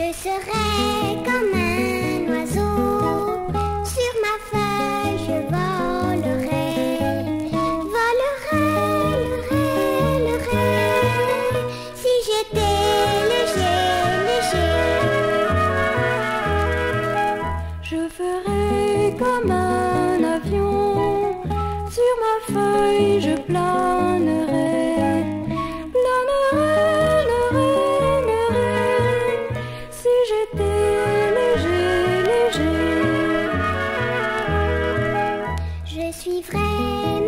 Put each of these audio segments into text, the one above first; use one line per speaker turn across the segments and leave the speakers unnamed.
Je serai comme un oiseau, sur ma feuille je volerai, si j'étais léger.
Je ferai comme un avion, sur ma feuille je planerai.
Je suivrai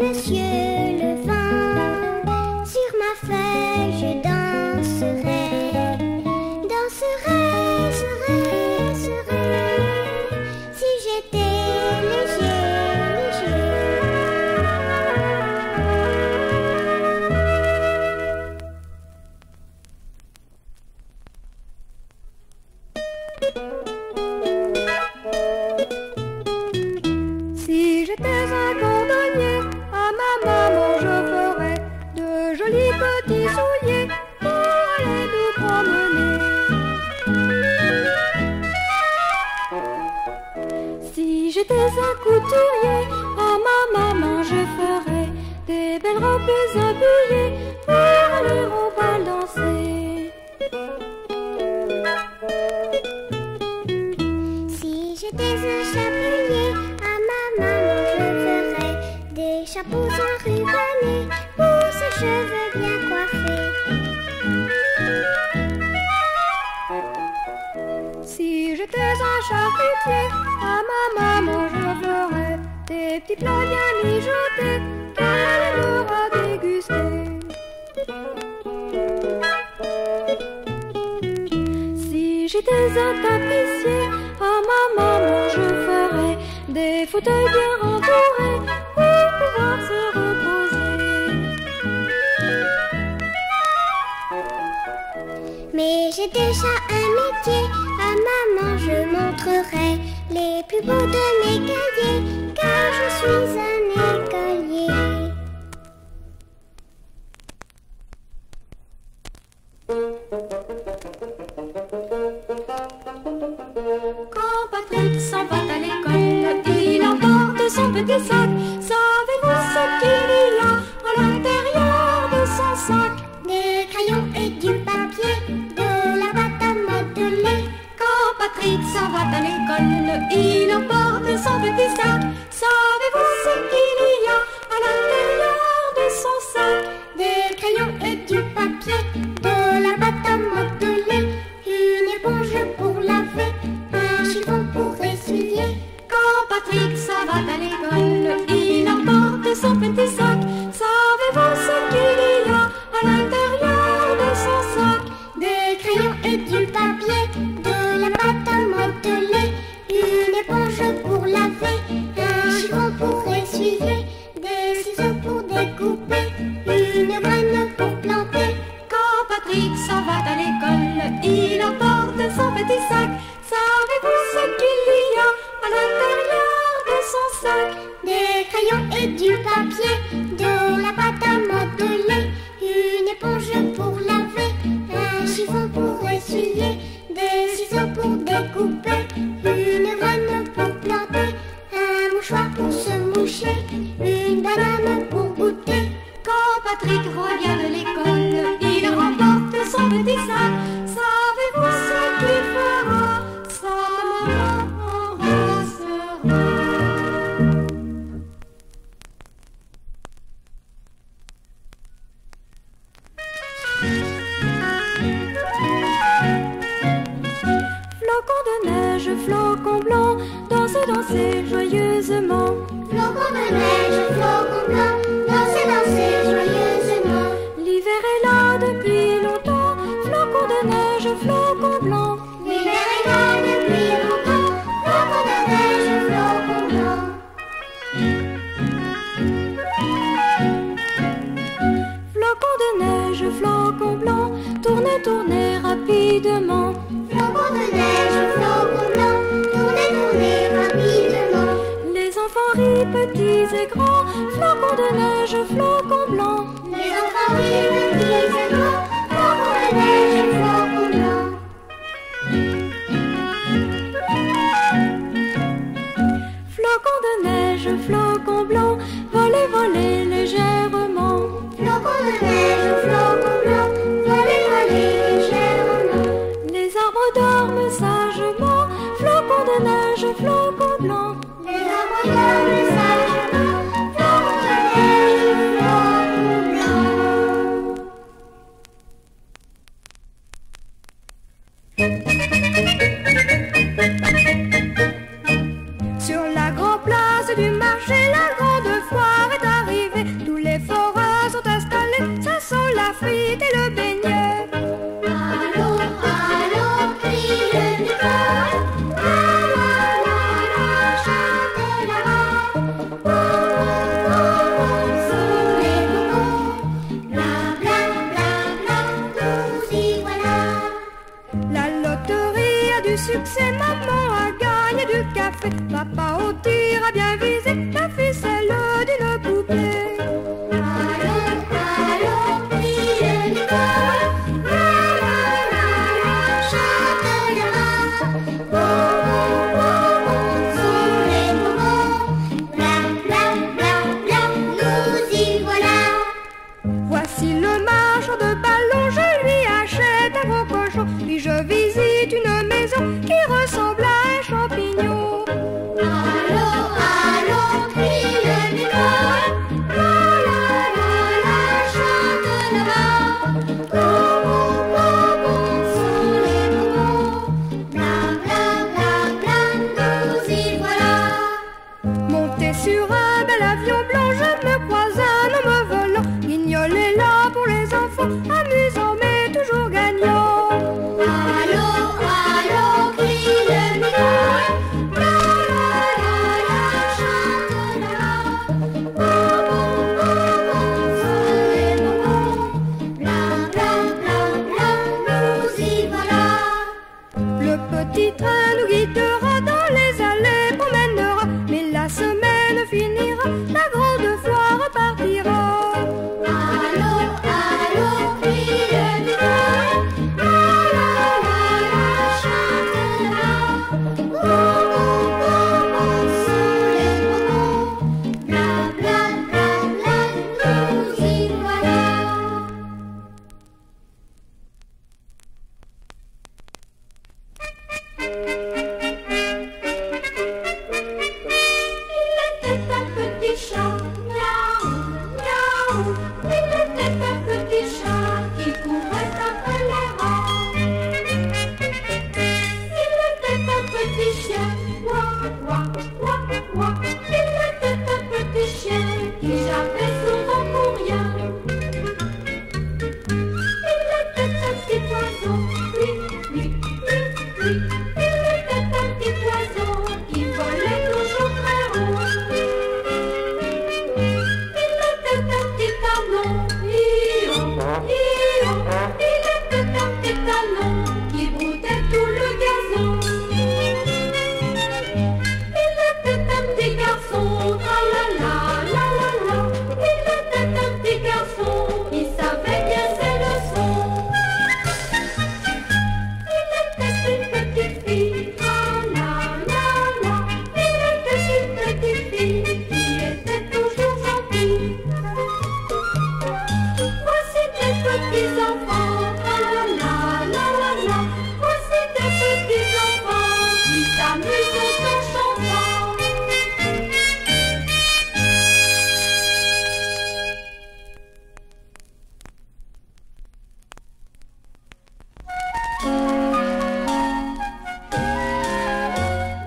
monsieur le vent, sur ma feuille je danserai, si j'étais léger.
Si j'étais un cordonnier, à ma maman je ferais de jolis petits souliers pour aller nous promener. Si j'étais un couturier, à ma maman je ferais des belles robes habillées pour aller au bal danser.
Si j'étais un chapelier, à ma maman je ferais des chapeaux enrubannés pour ses cheveux bien coiffés.
Si j'étais un charcutier, à ma maman je ferais des petits plats bien mijotés qu'elle aimera déguster. Si j'étais un tapissier, à ma maman je ferais des fauteuils bien entourés pour pouvoir se reposer.
Mais j'ai déjà un métier, à maman je montrerai les plus beaux de mes cahiers, car je suis un écolier.
Quand Patrick s'en va à l'école, il emporte son petit sac. Savez-vous ce qu'il y a à l'intérieur de son sac?
Des crayons et du papier, de la pâte à modeler.
Quand Patrick s'en va à l'école, il emporte son petit sac. Savez-vous ce qu'il y a à l'intérieur de son sac?
Des crayons et du papier, de la pâte à modeler, une éponge pour laver, un chiffon pour essuyer.
Quand Patrick s'en va à l'école, il emporte son petit sac. Savez-vous ce qu'il y a à l'intérieur de son sac?
Des crayons et du papier, de la pâte à modeler, une éponge pour laver, un chiffon pour essuyer, des ciseaux pour découper, une graine pour planter.
Quand Patrick s'en va à l'école, il emporte son petit sac. Savez-vous ce qu'il y a à l'intérieur de son sac?
Des crayons et du papier, de la pâte à modeler, une éponge pour laver, un chiffon pour essuyer, des ciseaux pour découper, une graine pour planter, un mouchoir pour se moucher, une banane pour goûter.
Quand Patrick revient de l'école, il remporte son petit sac. Savez-vous ce qu'il fera? Sa maman embrassera. Flocons de neige, flocons blancs, dansez joyeusement.
Flocons de neige, flocons blancs, dansez joyeusement.
L'hiver est là depuis longtemps, flocons de neige, flocons blancs.
L'hiver est là depuis longtemps, flocons de neige, flocons blancs.
Flocons de neige, flocons blancs, tournez, tournez rapidement.
Flocons de neige, flocons blancs, tournez, tournez rapidement.
Les enfants rient, petits et grands, flocons de neige, flocons blancs.
Les enfants rient, petits et grands, flocons de neige, flocons blancs.
du succès, maman a gagné du café. Papa au tir a bien visé la ficelle d'une poupée.
Allons, allons, criez l'école. La la la la, chante la main. Sont les moments. Bla bla bla bla, nous y voilà.
Voici le marchand de ballons, je lui achète un gros cochon. Puis je visite une maison qui ressemble à un champignon.
Allons, allons, criez l'école. La la la la, chante là-bas. Sont les moments. Bla bla bla bla, nous y voilà.
Monté sur un bel avion blanc, je me croise un homme volant. Guignol est là pour les enfants, amusant mais toujours gagnant.
Allons, allons, criez l'école. La la la la, chante là-bas. Sont les moments. Bla bla bla bla, nous y voilà.
Le petit train nous guidera dans les allées, promènera, mais la semaine finira, la grande foire partira.
Allons, allons, criez l'école. La la la la, chante là-bas. Sont les moments. Bla bla bla bla, nous y voilà.
Il était un petit chat, miaou, miaou. Il était un petit chat qui courait après les rats. Il était un petit chien, ouah, ouah, ouah, ouah. Il était un petit chien qui jappait souvent pour rien. Il était un petit oiseau, oui, oui, oui, oui. Il était un petit oiseau qui volait toujours très haut. Il était un petit canon, hi-oh, hi-oh. Il était un petit canon qui broutait tout le gazon. Il était un petit garçon, tra-la-la, la-la-la. Il était un petit garçon qui savait bien ses leçons. Il était une petite fille, tra-la-la-la. Il était une petite fille qui était toujours gentille. Voici des petits enfants, tra-la-la-la-la. Voici des petits enfants qui s'amusent en chantant.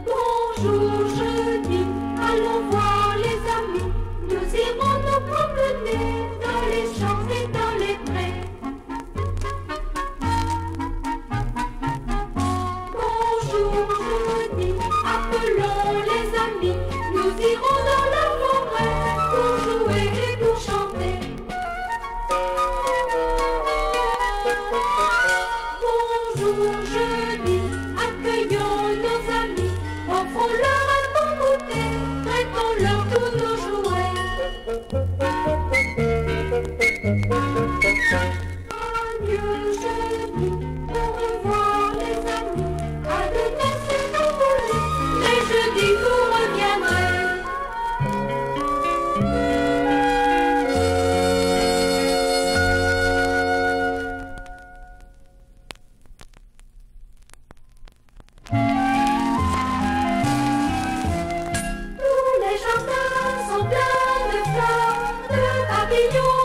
Bonjour, je dis, allons voir les amis. Nous irons nous promener dans les champs et dans les prés. Bonjour, je dis, appelons les amis. Nous irons dans la forêt pour jouer et pour chanter. Bonjour, je dis, accueillons nos amis. Offrons-leur un bon goûter, prêtons-leur tous nos jouets. Adieu, je dis, au revoir les amis. À demain si vous voulez, mais jeudi vous reviendrez. Tous les jardins sont pleins de fleurs, de papillons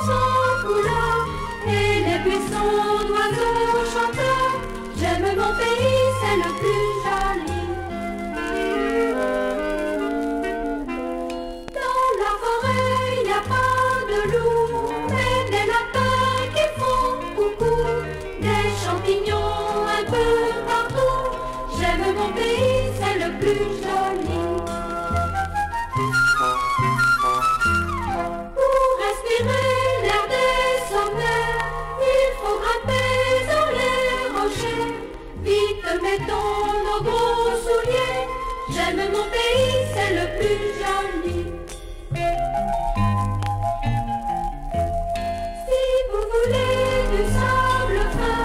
sans couleur, et les buissons d'oiseaux chanteurs. J'aime mon pays, c'est le plus joli. Dans la forêt, il n'y a pas de loup, mais des lapins qui font coucou, des champignons un peu partout. J'aime mon pays, c'est le plus joli. Pour respirer l'air des sommets, il faut grimper sur les rochers. Vite, mettons nos gros souliers. J'aime mon pays, c'est le plus joli. Si vous voulez du sable fin,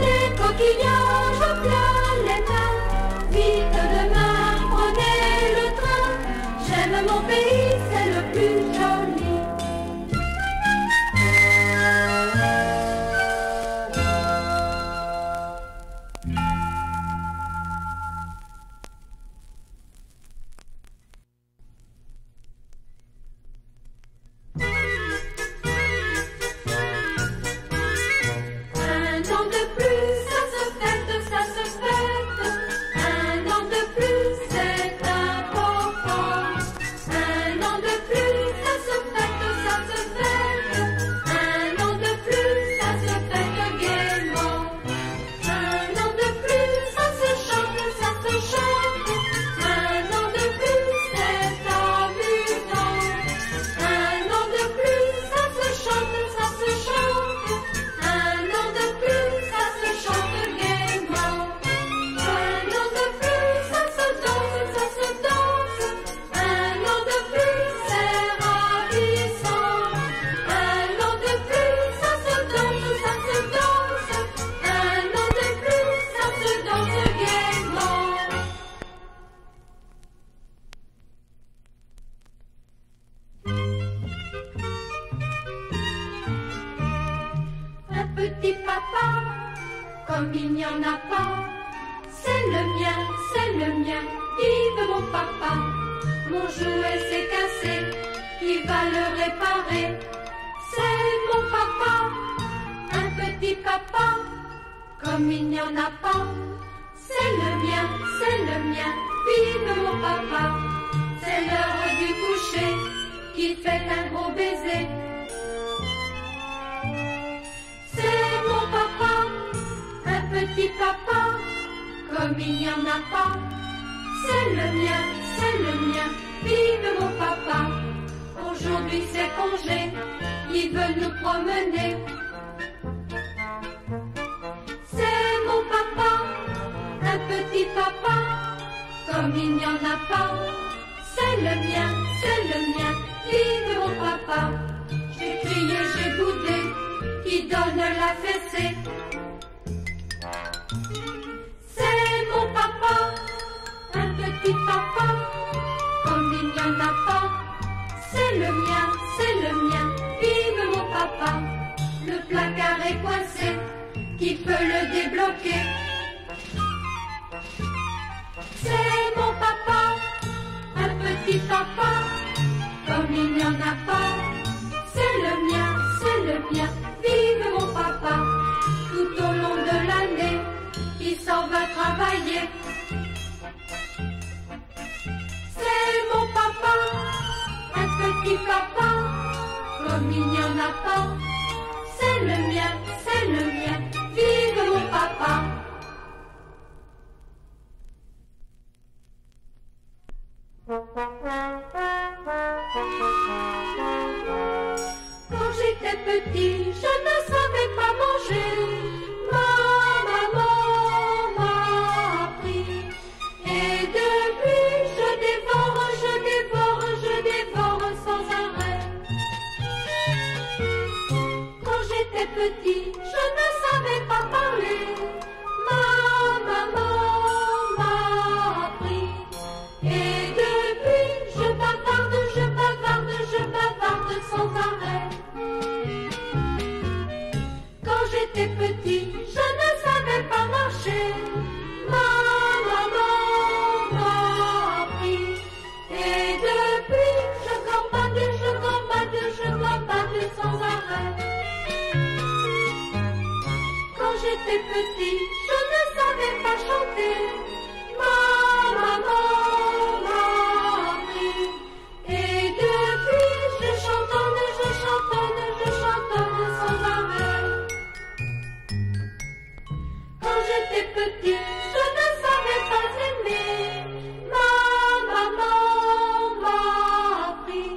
des coquillages au plein les mains, vite demain, prenez le train. J'aime mon pays, c'est le plus joli. Petit papa, comme il n'y en a pas, c'est le mien, vive mon papa. Mon jouet s'est cassé, qui va le réparer? C'est mon papa, un petit papa, comme il n'y en a pas. C'est le mien, vive mon papa. C'est l'heure du coucher, qui fait un gros baiser. C'est mon papa, un petit papa, comme il n'y en a pas. C'est le mien, vive mon papa. Aujourd'hui c'est congé, il veut nous promener. C'est mon papa, un petit papa, comme il n'y en a pas. C'est le mien, vive mon papa. J'ai crié, j'ai boudé, qui donne la fessée. C'est mon papa, un petit papa, comme il n'y en a pas. C'est le mien, vive mon papa. Le placard est coincé, qui peut le débloquer? C'est mon papa, un petit papa, comme il n'y en a pas. C'est le mien, vive mon papa. Tout au long de l'année, il s'en va travailler. C'est mon papa, un petit papa, comme il n'y en a pas. C'est le mien, vive mon papa. Quand j'étais petit, je ne savais pas manger. Ma maman m'a appris. Et depuis, je dévore sans arrêt. Quand j'étais petit, je ne savais pas parler. Ma maman m'a appris. Et depuis, je bavarde sans arrêt. Quand j'étais petit, je ne savais pas marcher. Ma maman m'a appris. Et depuis, je gambade sans arrêt. Quand j'étais petit, je ne savais pas chanter. Ma maman m'a appris. Et depuis, je chantonne sans arrêt. Quand j'étais petit, je ne savais pas aimer. Ma maman m'a appris.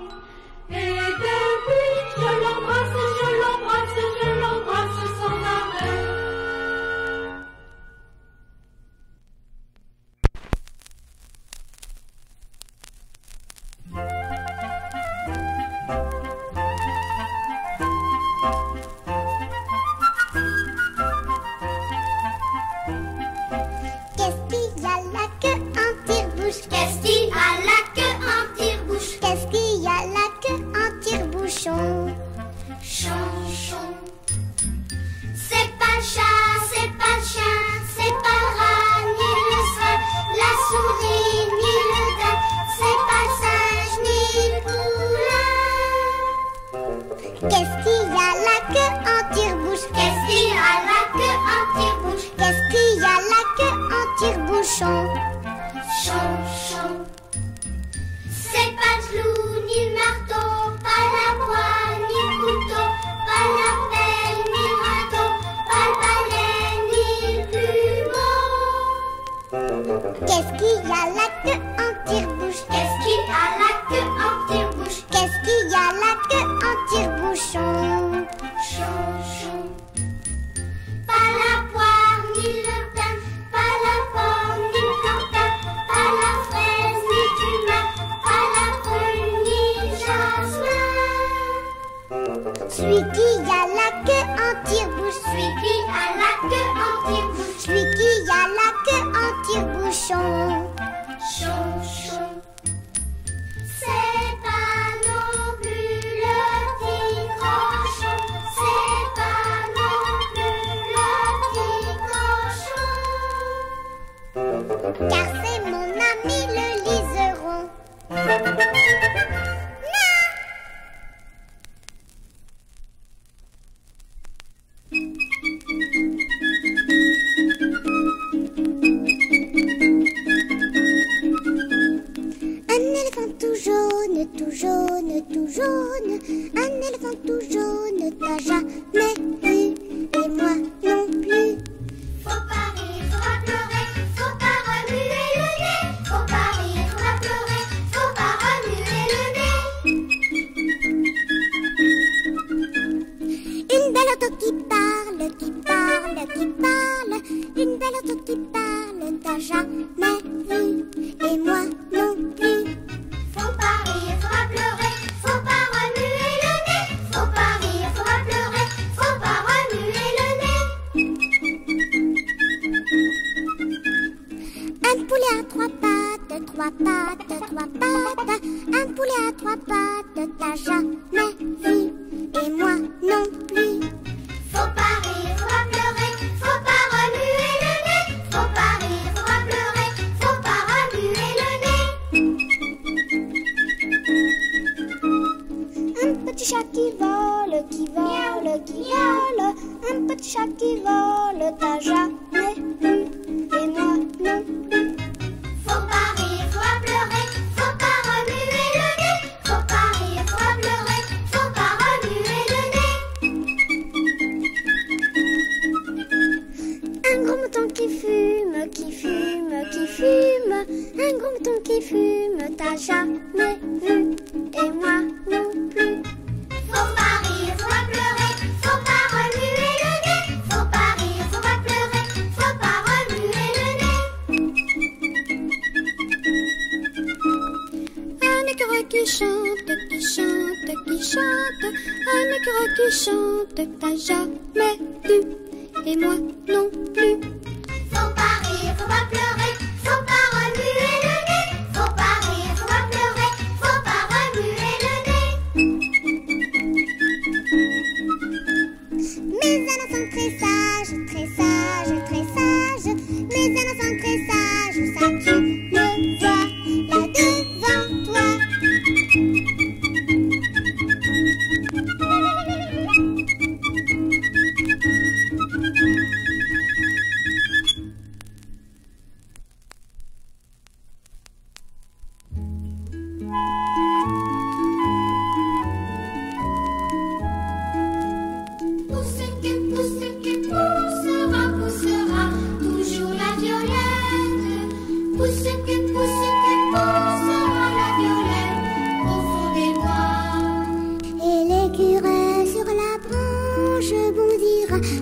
Et depuis, je l'embrasse sans arrêt.
tire-bouche? Qu'est-ce qui a la queue en tire-bouche? Qu'est-ce qui a la queue en tire-bouchon? Chanchon. C'est pas le chat, c'est pas le chien, c'est pas le rat, ni le serin, la souris, ni le daim, c'est pas le singe, ni le poulain. Qu'est-ce qui a la queue en tire-bouche? Qu'est-ce qui a la queue en tire-bouche? Qu'est-ce qui a la queue en tire-bouchon? Chanchon. C'est pas le clou, ni le marteau, pas la poêle, ni le couteau, pas la pelle, ni le râteau, pas le balai, ni le plumeau. Qu'est-ce qui a la queue en tire-bouche? Qu'est-ce qui a la queue en tire-bouche? Qu'est-ce qui a la queue en tire-bouchon? Chanchon. Pas la poire, ni le thym, pas la pomme, ni le plantain, pas la fraise, ni le cumin, pas la prune, ni le jasmin. Celui qui a la queue en tire-bouche, celui qui a la queue en tire-bouche, celui qui a la queue en tire-bouchon. Chanchon. C'est pas non plus le petit cochon, c'est pas non plus le petit cochon, car c'est mon ami le liseron. Un éléphant tout jaune, tout jaune, tout jaune. Un éléphant tout jaune, t'as jamais vu, et moi non plus. Faut pas rire, faut pas pleurer, faut pas remuer le nez. Faut pas rire, faut pas pleurer, faut pas remuer le nez. Une belle auto qui parle, qui parle, qui parle. Une belle auto qui parle, t'as jamais vu, et moi non plus. Faut pas rire, faut pas pleurer, faut pas remuer le nez. Faut pas rire, faut pas pleurer, faut pas remuer le nez. Un poulet à trois pattes, trois pattes, trois pattes. Un poulet à trois pattes, t'as jamais vu, et moi non plus. Faut pas rire, faut pas pleurer, faut pas remuer le nez. Faut pas rire, faut pas pleurer, faut pas remuer le nez. Un petit chat qui vole, qui vole, qui vole. Un petit chat qui vole, t'as jamais vu, et moi non plus. Faut pas rire, faut pas pleurer, faut pas remuer le nez. Faut pas rire, faut pas pleurer, faut pas remuer le nez. Un gros mouton qui fume, qui fume, qui fume. Un gros mouton qui fume, t'as jamais vu, et moi non plus. Faut pas rire, faut pas pleurer, faut pas remuer le nez. Faut pas rire, faut pas pleurer, faut pas remuer le nez. Un écureuil qui chante, qui chante, qui chante. Un écureuil qui chante, t'as jamais vu, et moi non plus. Faut pas rire, faut pas pleurer, faut pas remuer le nez. Faut pas rire, faut pas pleurer, faut pas remuer le nez. Mais un enfant très sage, très sage, très sage. Mais un enfant très sage, ça tu le vois là devant toi.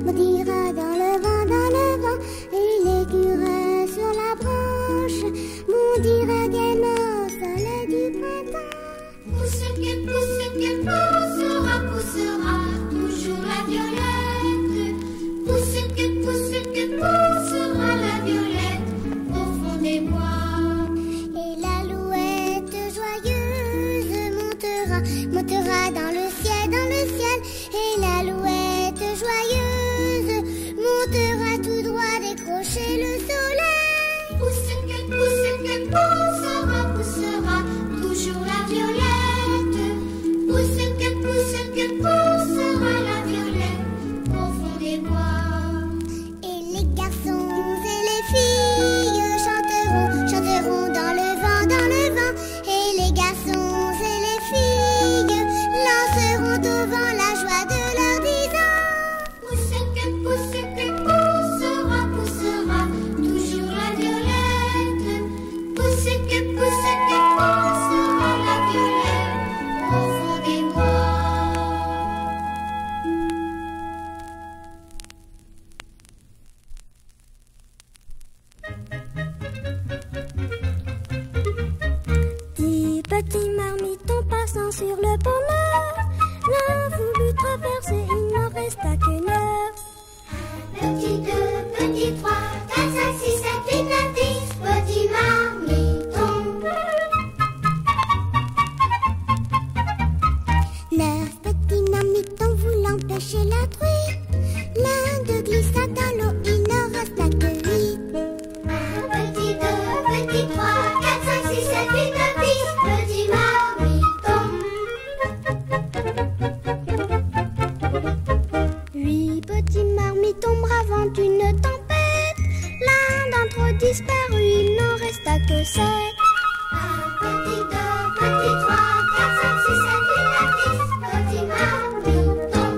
Bondira dans le vent, et l'écureuil sur la branche bondira gaiement au soleil du printemps. Pousse-que poussera, poussera toujours la violette. Pousse-que poussera la violette au fond des bois. sur le pont Neuf. L'un voulut traverser, il n'en resta qu'une heure.
Petit 2, petit 3, 4, 5, 6, 7, 8, 9, 10, petit marmiton.
9 petits marmitons voulant pêcher la truite. L'un d'eux glissa dans l'eau, il n'en resta que 8.
Petit 2, petit 3, 4, 5, 6, 7, 8, 9, 10, petit marmiton.
8 petits marmitons bravant une tempête. L'un d'entre eux disparut, il n'en resta que 7.
Petit 2, petit 3, 4, 5, 6, 7, 8, 9, 10, petit marmiton.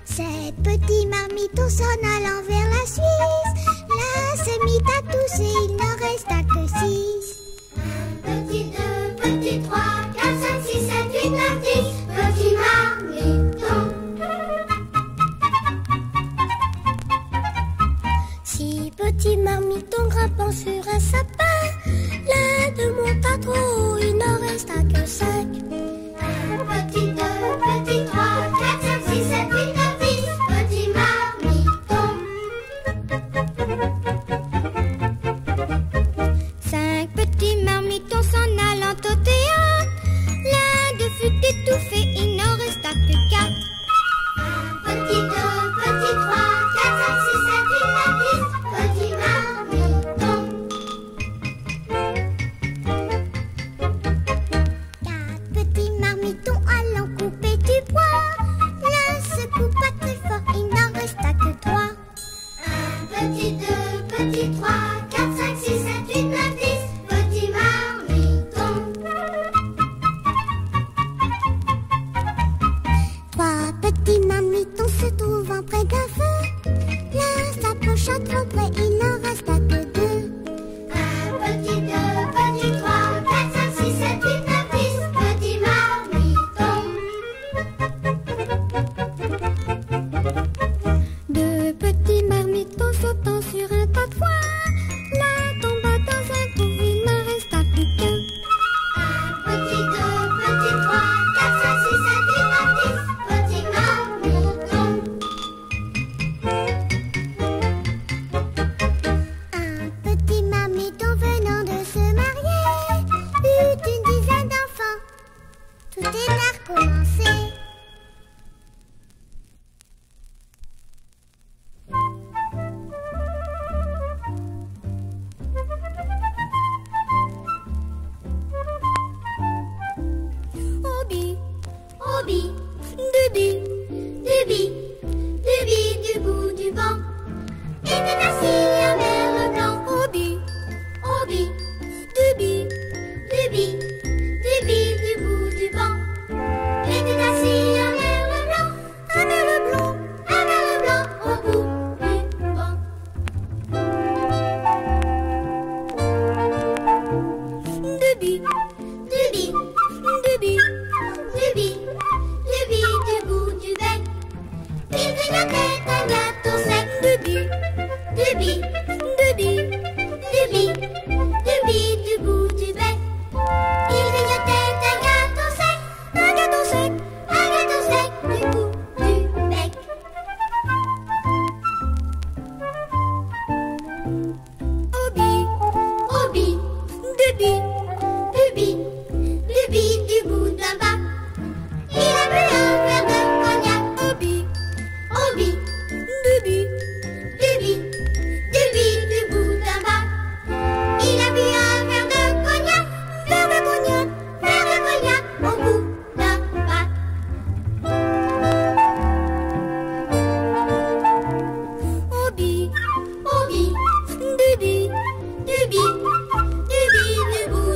7 petits marmitons s'en allant vers la Suisse. L'un se mit à tousser, il n'en resta que 6.
Petit 2, petit 3, 4, 5, 6, 7, 8, 9, 10, petit marmiton.
6 petits marmitons grimpant sur un sapin. L'un d'eux monta trop haut, il n'en resta que 5.
Petit 2, petit 3, 4, 5, 6, 7, 8, 9, 10, petit marmiton.
5 petits marmitons s'en allant au théâtre. L'un d'eux fut étouffé, il n'en resta que 4.
Petit 2, petit 3, 4, 5, 6, 7, 8, 9, 10, petit marmiton.
4 petits marmitons allant couper du bois. L'un se coupa très fort, il n'en resta que 3.
Petit 2, petit 3, 4, 5, 6, 7, 8, 9, 10, petit marmiton.
3 petits marmitons se trouvant près d'un feu. L'un s'approcha trop près, il n'en resta que 2.
Petit 2, petit 3, 4, 5, 6, 7, 8, 9, 10, petit marmiton.
2 petits marmitons sautant sur un tas de foin. L'un tomba dans un trou, il n'en resta plus qu'un.
Petit 2, petit 3, 4, 5, 6, 7, 8, 9, 10, petit marmiton.
1 petit marmiton venant de se marier eut une dizaine d'enfants. Tout est à recommencer. Obi,
Obi,
Dubi,
Dubi, Dubi du bout du banc, était assis un merle blanc.
Obi,
Obi,
Dubi,
Dubi, Dubi du bout du banc, était assis un merle blanc.
un merle blanc.
Un merle blanc au bout du banc.
Dubi,
Dubi,
Dubi,
Dubi, Dubi du bout du bec, il grignotait un gâteau sec.
Dubi,
Dubi,
Dubi,
Dubi, Dubi du bout du bec, il grignotait un gâteau sec.
un gâteau sec.
Un gâteau sec du bout du bec.
Obi,
Obi,
Dubi,
Dubi, Dubi du bout d'un bac, il a bu un verre de cognac.
Obi,
Obi,
Dubi,
Dubi, Dubi du bout d'un bac, il a bu un verre de cognac.
verre de cognac.
Verre de cognac au bout d'un bac.
Obi,
Obi,
Dubi,
Dubi, Dubi du bout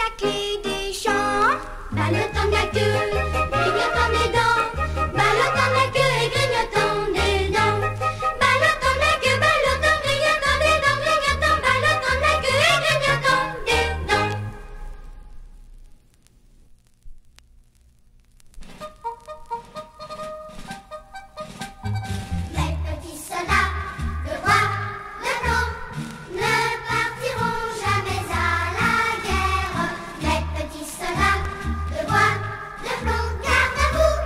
la clé des champs.
Ballottant de la queue, grignotant des dents. Ballottant de la queue et grignotant des dents. Ballottant de la queue, ballottant, grignotant des dents, grignotant, ballottant de la queue et grignotant des dents.
Les petits soldats, le roi, le blanc, ne partiront jamais à la guerre. Les petits soldats, le roi, le blanc, gardez à vous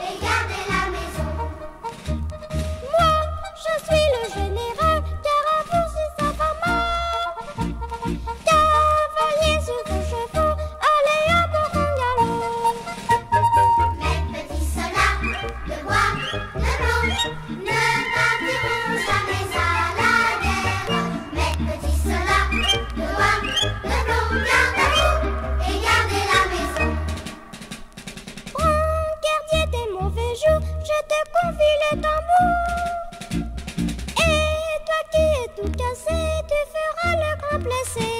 et gardez la maison. Moi, je suis le général, car à vous c'est sa femme. Cavaliers sur vos chevaux, allez à bord en galop. Mes petits soldats, le roi, le blanc, ne partiront jamais à la guerre. Mes petits soldats, le roi, le blanc, gardez à vous et gardez la maison. Prends gardier des mauvais jours, je te confie le tambour. Et toi qui es tout cassé, tu feras le grand blessé.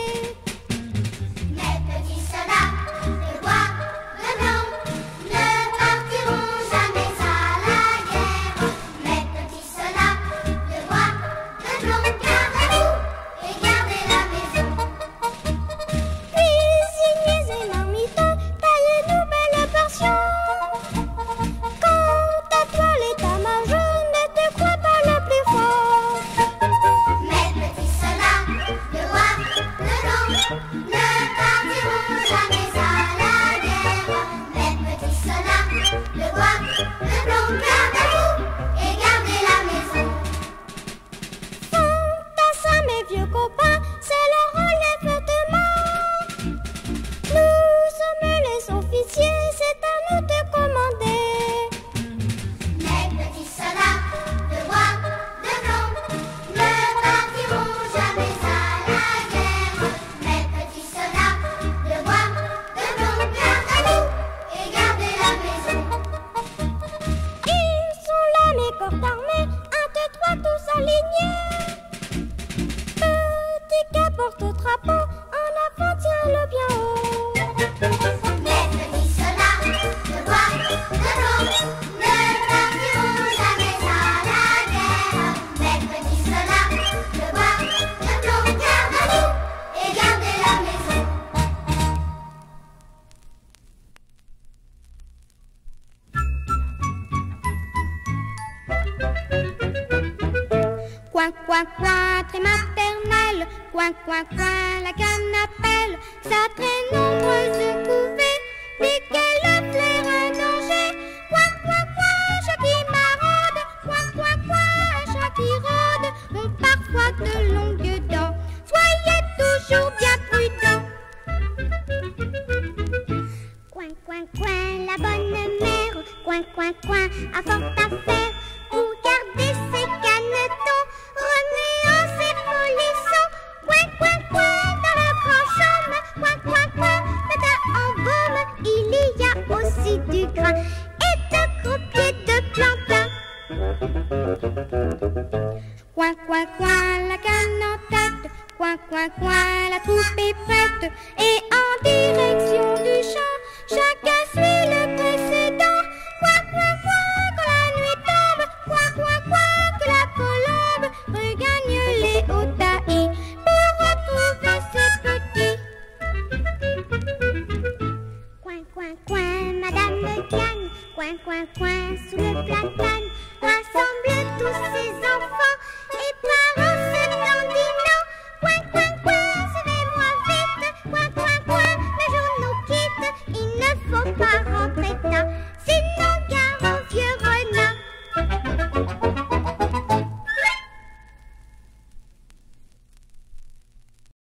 Mes petits soldats, le roi, le blanc, ne partiront jamais à la guerre. Mes petits soldats, le roi, le blanc, gardez-vous et gardez la maison. Cuisiniers et marmitons, taillez-nous belle portion. Quant à toi, l'état-major, ne te crois pas le plus fort. Mes petits soldats, le roi, le blanc, ne partiront jamais à la guerre. Mes petits soldats, le roi, le blanc, gardez-vous et gardez la maison. Fantassin, mes vieux copains, c'est le relèvement. Nous sommes les officiers, c'est à nous de commander. Mes petits soldats, le roi, le blanc, ne partiront jamais à la guerre. Mes petits soldats, le roi, le blanc, gardez-vous et gardez la maison. Ils sont là mes corps d'armée, 1, 2, 3 tous alignés. Petit cap porte-drapeau, en avant tiens-le bien haut. Mes petits soldats, le roi, le blanc, ne partiront jamais à la guerre. Mes petits soldats, le roi, le blanc, gardez-vous et gardez la maison. Coin, coin, coin, très maternelle, coin, coin, coin, la canne appelle, sa très nombreuse couvée, lesquelles le flair un danger. Coin, coin, coin, un chat qui maraude, coin, coin, coin, un chat qui rôde, ont parfois de longues dents, soyez toujours bien prudents. Coin, coin, coin, la bonne mère, coin, coin, coin, a fort à faire.